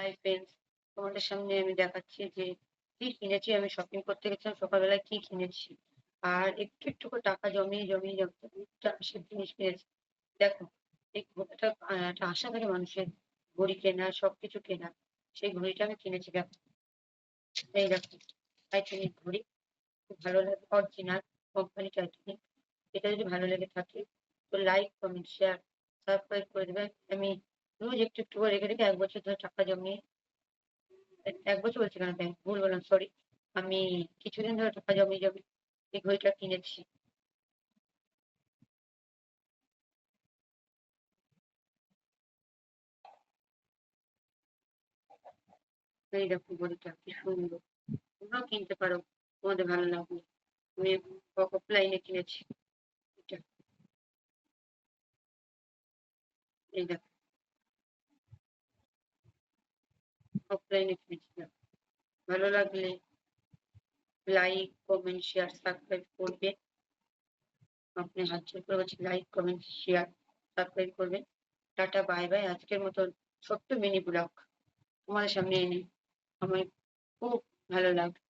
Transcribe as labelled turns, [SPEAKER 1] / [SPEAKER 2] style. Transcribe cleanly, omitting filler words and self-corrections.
[SPEAKER 1] Hi friends, তোমাদের সামনে আমি দেখাচ্ছি যে কি কিনেছি। আমি শপিং করতে গেছিলাম সকালবেলায়, কি কিনেছি। আর একটু একটু করে টাকা জমিয়ে জমিয়ে জমিয়ে সব জিনিস কিনেছি। দেখো, এই একটা আশা থাকে মানুষের, ঘড়ি কেনা, সবকিছু কেনা। সেই ঘড়িটা আমি কিনেছি। দেখো, এই দেখো, টাইটানিক ঘড়ি। খুব ভালো লাগে, অরিজিনাল কোম্পানি টাইটানিক। এটা যদি ভালো লেগে থাকে তো লাইক কমেন্ট শেয়ার সাবস্ক্রাইব করে দেবেন। আমি রোজ একটু একটু করে রেখে রেখে 1 বছর ধরে টাকা জমিয়ে, 1 বছর বলছি কেন, ব্যাংক ভুল বললাম, সরি। আমি কিছুদিন ধরে টাকা জমিয়ে জমিয়ে এই ঘড়িটা কিনেছি। এই দেখো ঘড়িটা কি সুন্দর, তোমরাও কিনতে পারো তোমাদের ভালো লাগবে। আমি অফলাইনে কিনেছি এটা। এই দেখো, অফলাইনে কিনেছিলাম। ভালো লাগলে লাইক কমেন্ট শেয়ার সাবস্ক্রাইব করবে। আপনি হাত জোর করে বলছি, লাইক কমেন্ট শেয়ার সাবস্ক্রাইব করবেন। Tata bye bye. আজকের মতন ছোট্ট মিনি ব্লগ তোমাদের সামনে এনে আমার খুব ভালো লাগলো।